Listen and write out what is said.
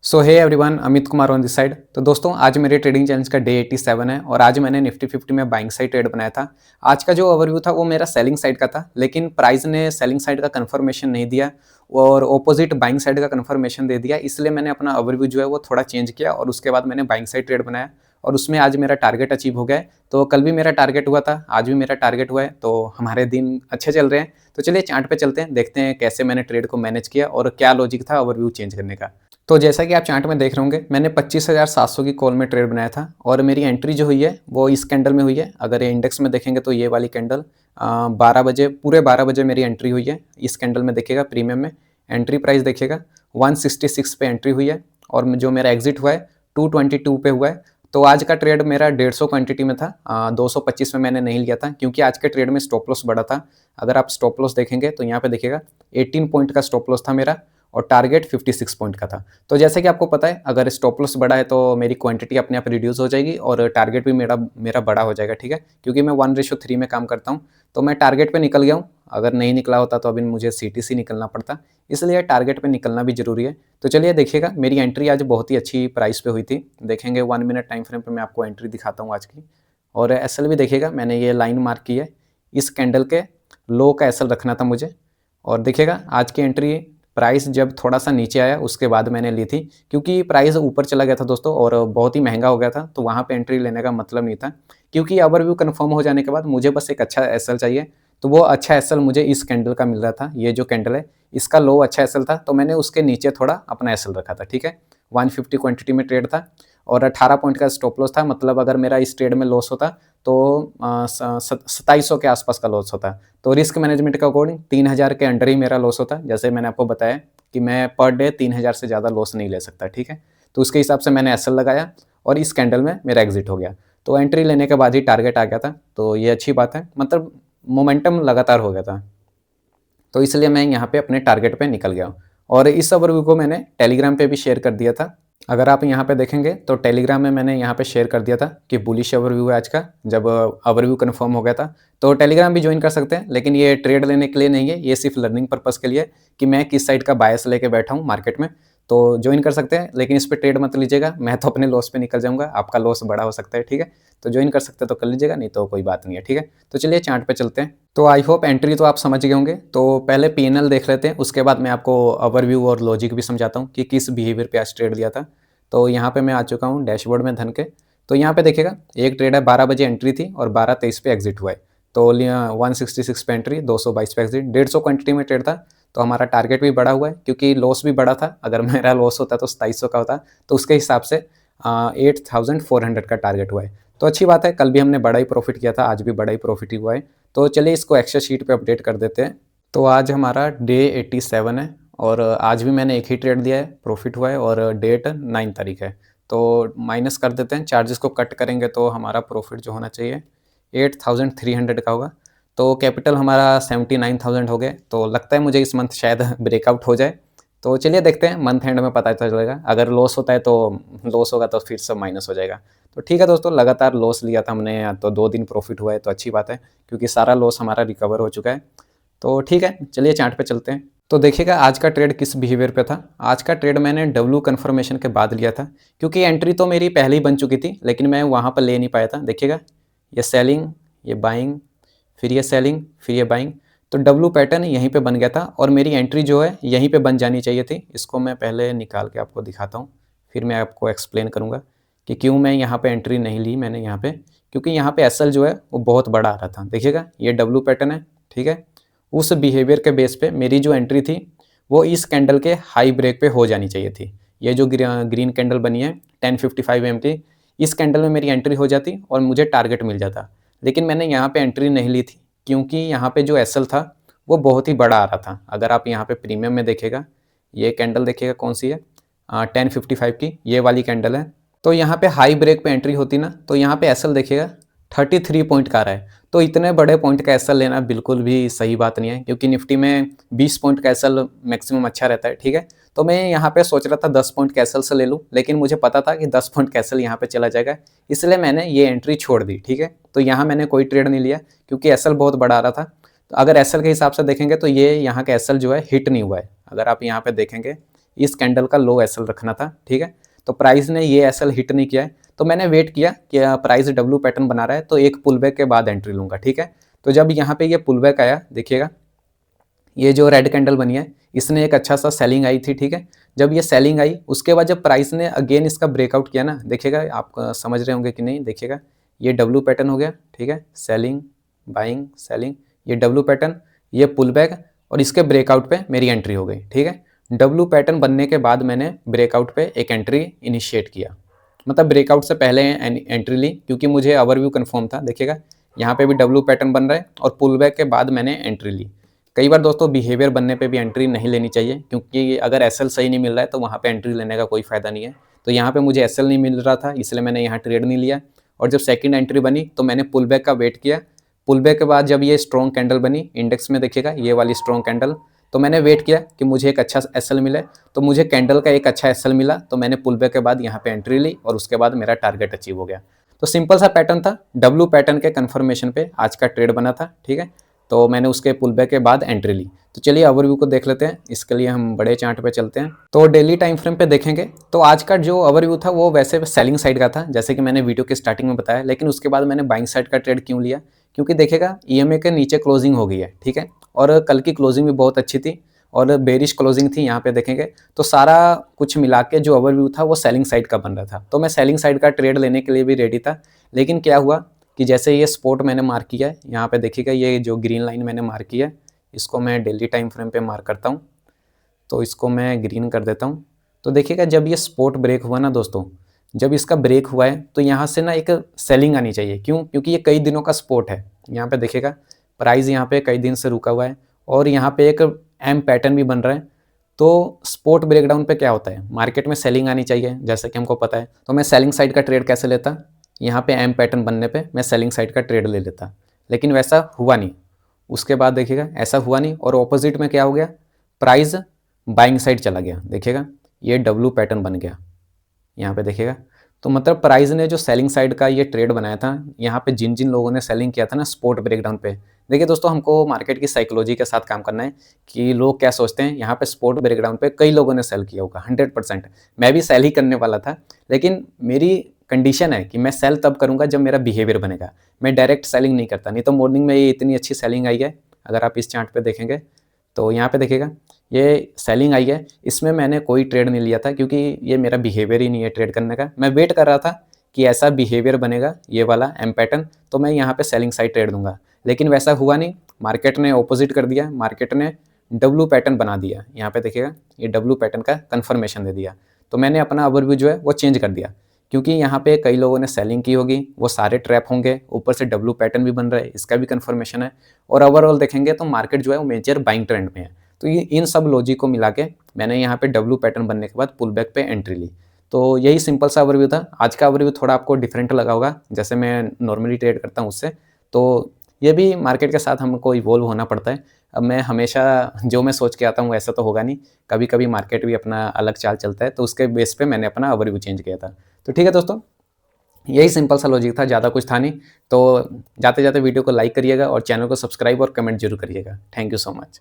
So hey everyone, Amit Kumar on this side. तो दोस्तों, आज मेरे ट्रेडिंग चैलेंज का डे 87 है और आज मैंने निफ्टी 50 में बाइंग साइड ट्रेड बनाया था। आज का जो ओवरव्यू था वो मेरा सेलिंग साइड का था, लेकिन प्राइस ने सेलिंग साइड का कंफर्मेशन नहीं दिया और ऑपोजिट बाइंग साइड का कंफर्मेशन दे दिया। इसलिए मैंने अपना ओवरव्यू जो है वो थोड़ा चेंज किया और उसके बाद मैंने बाइंग साइड ट्रेड बनाया और उसमें आज मेरा टारगेट अचीव हो गया है। तो कल भी मेरा टारगेट हुआ था, आज भी मेरा टारगेट हुआ है, तो हमारे दिन अच्छे चल रहे हैं। तो चलिए चार्ट पे चलते हैं, देखते हैं कैसे मैंने ट्रेड को मैनेज किया और क्या लॉजिक था ओवरव्यू चेंज करने का। तो जैसा कि आप चार्ट में देख रहे होंगे, मैंने 25,700 की कॉल में ट्रेड बनाया था और मेरी एंट्री जो हुई है वो इस कैंडल में हुई है। अगर ये इंडेक्स में देखेंगे तो ये वाली कैंडल 12 बजे, पूरे 12 बजे मेरी एंट्री हुई है। इस कैंडल में देखिएगा, प्रीमियम में एंट्री प्राइस देखिएगा 166 पे एंट्री हुई है और जो मेरा एग्जिट हुआ है 222 पे हुआ है। तो आज का ट्रेड मेरा 150 क्वांटिटी में था, 225 में मैंने नहीं लिया था क्योंकि आज के ट्रेड में स्टॉप लॉस बढ़ा था। अगर आप स्टॉप लॉस देखेंगे तो यहाँ पे देखिएगा 18 पॉइंट का स्टॉप लॉस था मेरा और टारगेट 56 पॉइंट का था। तो जैसे कि आपको पता है, अगर स्टॉप लॉस बड़ा है तो मेरी क्वांटिटी अपने आप रिड्यूस हो जाएगी और टारगेट भी मेरा बड़ा हो जाएगा, ठीक है। क्योंकि मैं 1:3 में काम करता हूँ, तो मैं टारगेट पे निकल गया हूँ। अगर नहीं निकला होता तो अभी मुझे सीटीसी निकलना पड़ता, इसलिए टारगेट पे निकलना भी जरूरी है। तो चलिए देखिएगा, मेरी एंट्री आज बहुत ही अच्छी प्राइस पे हुई थी। देखेंगे 1 मिनट टाइम फ्रेम पे मैं आपको एंट्री दिखाता हूँ आज की। और एसएल भी देखिएगा, मैंने ये लाइन मार्क की है, इस कैंडल के लो का एसएल रखना था मुझे। और देखिएगा आज की एंट्री प्राइस जब थोड़ा सा नीचे आया उसके बाद मैंने ली थी, क्योंकि प्राइस ऊपर चला गया था दोस्तों और बहुत ही महंगा हो गया था, तो वहाँ पे एंट्री लेने का मतलब नहीं था। क्योंकि ओवरव्यू कंफर्म हो जाने के बाद मुझे बस एक अच्छा एसएल चाहिए, तो वो अच्छा एसएल मुझे इस कैंडल का मिल रहा था। ये जो कैंडल है इसका लो अच्छा एसएल था, तो मैंने उसके नीचे थोड़ा अपना एसएल रखा था, ठीक है। 150 क्वांटिटी में ट्रेड था और 18 पॉइंट का स्टॉप लॉस था। मतलब अगर मेरा इस ट्रेड में लॉस होता तो 2700 के आसपास का लॉस होता। तो रिस्क मैनेजमेंट के अकॉर्डिंग 3000 के अंडर ही मेरा लॉस होता। जैसे मैंने आपको बताया कि मैं पर डे 3000 से ज़्यादा लॉस नहीं ले सकता, ठीक है। तो उसके हिसाब से मैंने एसएल लगाया और इस कैंडल में मेरा एग्जिट हो गया। तो एंट्री लेने के बाद ही टारगेट आ गया था, तो ये अच्छी बात है। मतलब मोमेंटम लगातार हो गया था, तो इसलिए मैं यहाँ पे अपने टारगेट पे निकल गया हूँ। और इस ओवरव्यू को मैंने टेलीग्राम पे भी शेयर कर दिया था। अगर आप यहाँ पे देखेंगे तो टेलीग्राम में मैंने यहाँ पे शेयर कर दिया था कि बुलिश ओवरव्यू है आज का, जब ओवरव्यू कंफर्म हो गया था। तो टेलीग्राम भी ज्वाइन कर सकते हैं, लेकिन ये ट्रेड लेने के लिए नहीं है, ये सिर्फ लर्निंग पर्पज़ के लिए कि मैं किस साइड का बायस लेके बैठा हूँ मार्केट में। तो ज्वाइन कर सकते हैं, लेकिन इस पर ट्रेड मत लीजिएगा, मैं तो अपने लॉस पे निकल जाऊँगा, आपका लॉस बड़ा हो सकता है, ठीक है। तो ज्वाइन कर सकते हैं तो कर लीजिएगा, नहीं तो कोई बात नहीं है, ठीक है। तो चलिए चार्ट पे चलते हैं। तो आई होप एंट्री तो आप समझ गए होंगे। तो पहले पीएनएल देख लेते हैं, उसके बाद मैं आपको ओवरव्यू और लॉजिक भी समझाता हूँ कि किस बिहेवियर पे आज ट्रेड लिया था। तो यहाँ पे मैं आ चुका हूँ डैशबोर्ड में धन के। तो यहाँ पे देखिएगा, एक ट्रेड है 12 बजे एंट्री थी और 12:23 पे एग्जिट हुआ है। तो 166 पे एंट्री, 222 पे एग्जिट, 150 क्वांटिटी में ट्रेड था। तो हमारा टारगेट भी बड़ा हुआ है क्योंकि लॉस भी बड़ा था। अगर मेरा लॉस होता तो 2700 का होता, तो उसके हिसाब से 8400 का टारगेट हुआ है। तो अच्छी बात है, कल भी हमने बड़ा ही प्रॉफिट किया था, आज भी बड़ा ही प्रॉफिट ही हुआ है। तो चलिए इसको एक्सेल शीट पे अपडेट कर देते हैं। तो आज हमारा डे 87 है और आज भी मैंने एक ही ट्रेड दिया है, प्रॉफिट हुआ है और डेट 9 तारीख है। तो माइनस कर देते हैं, चार्जेस को कट करेंगे तो हमारा प्रॉफिट जो होना चाहिए 8300 का होगा। तो कैपिटल हमारा 79,000 हो गए। तो लगता है मुझे इस मंथ शायद ब्रेकआउट हो जाए। तो चलिए देखते हैं, मंथ एंड में पता चलेगा। अगर लॉस होता है तो लॉस होगा तो फिर सब माइनस हो जाएगा। तो ठीक है दोस्तों, लगातार लॉस लिया था हमने, तो 2 दिन प्रॉफिट हुआ है, तो अच्छी बात है क्योंकि सारा लॉस हमारा रिकवर हो चुका है। तो ठीक है, चलिए चार्ट पे चलते हैं। तो देखिएगा आज का ट्रेड किस बिहेवियर पे था। आज का ट्रेड मैंने डब्ल्यू कन्फर्मेशन के बाद लिया था, क्योंकि एंट्री तो मेरी पहले ही बन चुकी थी, लेकिन मैं वहाँ पर ले नहीं पाया था। देखिएगा, ये सेलिंग, ये बाइंग, फिर ये सेलिंग, फिर ये बाइंग। तो डब्ल्यू पैटर्न यहीं पे बन गया था और मेरी एंट्री जो है यहीं पे बन जानी चाहिए थी। इसको मैं पहले निकाल के आपको दिखाता हूँ, फिर मैं आपको एक्सप्लेन करूँगा कि क्यों मैं यहाँ पे एंट्री नहीं ली मैंने यहाँ पे। क्योंकि यहाँ पे एसएल जो है वो बहुत बड़ा आ रहा था। देखिएगा, ये डब्ल्यू पैटर्न है, ठीक है। उस बिहेवियर के बेस पे मेरी जो एंट्री थी वो इस कैंडल के हाई ब्रेक पे हो जानी चाहिए थी। ये जो ग्रीन कैंडल बनी है 1055 MT, इस कैंडल में मेरी एंट्री हो जाती और मुझे टारगेट मिल जाता। लेकिन मैंने यहाँ पे एंट्री नहीं ली थी क्योंकि यहाँ पे जो एसएल था वो बहुत ही बड़ा आ रहा था। अगर आप यहाँ पे प्रीमियम में देखेगा, ये कैंडल देखिएगा कौन सी है, 1055 की ये वाली कैंडल है। तो यहाँ पे हाई ब्रेक पे एंट्री होती ना, तो यहाँ पे एसएल देखिएगा 33 पॉइंट का आ रहा है। तो इतने बड़े पॉइंट का एसएल लेना बिल्कुल भी सही बात नहीं है, क्योंकि निफ्टी में 20 पॉइंट का एसएल मैक्सिमम अच्छा रहता है, ठीक है। तो मैं यहाँ पे सोच रहा था 10 पॉइंट का एसएल से ले लूँ, लेकिन मुझे पता था कि 10 पॉइंट का एसएल यहाँ पे चला जाएगा, इसलिए मैंने ये एंट्री छोड़ दी, ठीक है। तो यहाँ मैंने कोई ट्रेड नहीं लिया क्योंकि एसएल बहुत बड़ा आ रहा था। तो अगर एसएल के हिसाब से देखेंगे तो ये यहाँ का एसएल जो है हिट नहीं हुआ है। अगर आप यहाँ पे देखेंगे, इस कैंडल का लो एसएल रखना था, ठीक है। तो प्राइस ने ये एसएल हिट नहीं किया है, तो मैंने वेट किया कि प्राइस डब्ल्यू पैटर्न बना रहा है तो एक पुल बैक के बाद एंट्री लूँगा, ठीक है। तो जब यहाँ पे ये पुल बैक आया, देखिएगा ये जो रेड कैंडल बनी है इसने एक अच्छा सा सेलिंग आई थी, ठीक है। जब ये सेलिंग आई उसके बाद जब प्राइस ने अगेन इसका ब्रेकआउट किया ना, देखिएगा आप समझ रहे होंगे कि नहीं, देखिएगा ये डब्ल्यू पैटर्न हो गया, ठीक है, सेलिंग बाइंग सेलिंग, ये डब्ल्यू पैटर्न, ये पुल बैक और इसके ब्रेकआउट पे मेरी एंट्री हो गई, ठीक है। डब्ल्यू पैटर्न बनने के बाद मैंने ब्रेकआउट पे एक एंट्री इनिशिएट किया, मतलब ब्रेकआउट से पहले एंट्री ली क्योंकि मुझे ओवरव्यू कंफर्म था। देखिएगा यहाँ पे भी डब्ल्यू पैटर्न बन रहा है और पुल बैक के बाद मैंने एंट्री ली। कई बार दोस्तों बिहेवियर बनने पे भी एंट्री नहीं लेनी चाहिए, क्योंकि अगर एसएल सही नहीं मिल रहा है तो वहाँ पे एंट्री लेने का कोई फ़ायदा नहीं है। तो यहाँ पे मुझे एसएल नहीं मिल रहा था इसलिए मैंने यहाँ ट्रेड नहीं लिया, और जब सेकंड एंट्री बनी तो मैंने पुल बैक का वेट किया। पुल बैक के बाद जब ये स्ट्रॉन्ग कैंडल बनी इंडेक्स में, देखिएगा ये वाली स्ट्रॉन्ग कैंडल, तो मैंने वेट किया कि मुझे एक अच्छा एसएल मिले, तो मुझे कैंडल का एक अच्छा एसएल मिला, तो मैंने पुल बैक के बाद यहाँ पे एंट्री ली और उसके बाद मेरा टारगेट अचीव हो गया। तो सिंपल सा पैटर्न था, डब्ल्यू पैटर्न के कंफर्मेशन पे आज का ट्रेड बना था, ठीक है। तो मैंने उसके पुल बैक के बाद एंट्री ली। तो चलिए ओवरव्यू को देख लेते हैं, इसके लिए हम बड़े चार्ट पे चलते हैं। तो डेली टाइम फ्रेम पे देखेंगे तो आज का जो ओवरव्यू था वो वैसे सेलिंग साइड का था, जैसे कि मैंने वीडियो के स्टार्टिंग में बताया, लेकिन उसके बाद मैंने बाइंग साइड का ट्रेड क्यों लिया, क्योंकि देखिएगा ईएमए के नीचे क्लोजिंग हो गई है, ठीक है, और कल की क्लोजिंग भी बहुत अच्छी थी और बेरिश क्लोजिंग थी यहाँ पे देखेंगे। तो सारा कुछ मिला के जो ओवरव्यू था वो सेलिंग साइड का बन रहा था, तो मैं सेलिंग साइड का ट्रेड लेने के लिए भी रेडी था। लेकिन क्या हुआ कि जैसे ये स्पॉट मैंने मार्क किया है, यहाँ पे देखिएगा ये जो ग्रीन लाइन मैंने मार्क किया है, इसको मैं डेली टाइम फ्रेम पे मार्क करता हूँ, तो इसको मैं ग्रीन कर देता हूँ। तो देखिएगा जब ये स्पॉट ब्रेक हुआ ना दोस्तों, जब इसका ब्रेक हुआ है तो यहाँ से ना एक सेलिंग आनी चाहिए, क्यों, क्योंकि ये कई दिनों का स्पॉट है। यहाँ पे देखिएगा प्राइस यहाँ पे कई दिन से रुका हुआ है और यहाँ पे एक एम पैटर्न भी बन रहा है। तो स्पॉट ब्रेकडाउन पे क्या होता है, मार्केट में सेलिंग आनी चाहिए जैसे कि हमको पता है। तो मैं सेलिंग साइड का ट्रेड कैसे लेता, यहाँ पे एम पैटर्न बनने पे मैं सेलिंग साइड का ट्रेड ले लेता, लेकिन वैसा हुआ नहीं। उसके बाद देखिएगा ऐसा हुआ नहीं और ऑपोजिट में क्या हो गया, प्राइस बाइंग साइड चला गया। देखिएगा ये डब्ल्यू पैटर्न बन गया यहाँ पे देखिएगा। तो मतलब प्राइस ने जो सेलिंग साइड का ये ट्रेड बनाया था, यहाँ पे जिन जिन लोगों ने सेलिंग किया था ना स्पॉट ब्रेकडाउन पे, देखिए दोस्तों हमको मार्केट की साइकोलॉजी के साथ काम करना है कि लोग क्या सोचते हैं। यहाँ पे स्पॉट ब्रेकडाउन पे कई लोगों ने सेल किया होगा 100%, मैं भी सेल ही करने वाला था, लेकिन मेरी कंडीशन है कि मैं सेल तब करूँगा जब मेरा बिहेवियर बनेगा, मैं डायरेक्ट सेलिंग नहीं करता। नहीं तो मॉर्निंग में ये इतनी अच्छी सेलिंग आई है, अगर आप इस चार्ट पे देखेंगे तो यहाँ पे देखिएगा ये सेलिंग आई है, इसमें मैंने कोई ट्रेड नहीं लिया था क्योंकि ये मेरा बिहेवियर ही नहीं है ट्रेड करने का। मैं वेट कर रहा था कि ऐसा बिहेवियर बनेगा ये वाला एम पैटर्न, तो मैं यहाँ पे सेलिंग साइड ट्रेड दूंगा, लेकिन वैसा हुआ नहीं। मार्केट ने ऑपोजिट कर दिया, मार्केट ने डब्ल्यू पैटर्न बना दिया। यहाँ पे देखिएगा ये डब्ल्यू पैटर्न का कन्फर्मेशन दे दिया, तो मैंने अपना ओवरव्यू जो है वो चेंज कर दिया, क्योंकि यहाँ पे कई लोगों ने सेलिंग की होगी, वो सारे ट्रैप होंगे, ऊपर से डब्ल्यू पैटर्न भी बन रहा है, इसका भी कन्फर्मेशन है, और ओवरऑल देखेंगे तो मार्केट जो है वो मेजर बाइंग ट्रेंड में है। तो ये इन सब लॉजिक को मिला के मैंने यहाँ पे डब्ल्यू पैटर्न बनने के बाद पुल बैक पे एंट्री ली। तो यही सिंपल सा ओवरव्यू था। आज का ओवरव्यू थोड़ा आपको डिफरेंट लगा होगा जैसे मैं नॉर्मली ट्रेड करता हूँ उससे, तो ये भी मार्केट के साथ हमको इवॉल्व होना पड़ता है। अब मैं हमेशा जो मैं सोच के आता हूँ ऐसा तो होगा नहीं, कभी कभी मार्केट भी अपना अलग चाल चलता है, तो उसके बेस पे मैंने अपना ओवरव्यू चेंज किया था। तो ठीक है दोस्तों, यही सिंपल सा लॉजिक था, ज़्यादा कुछ था नहीं। तो जाते जाते वीडियो को लाइक करिएगा और चैनल को सब्सक्राइब और कमेंट जरूर करिएगा। Thank you so much.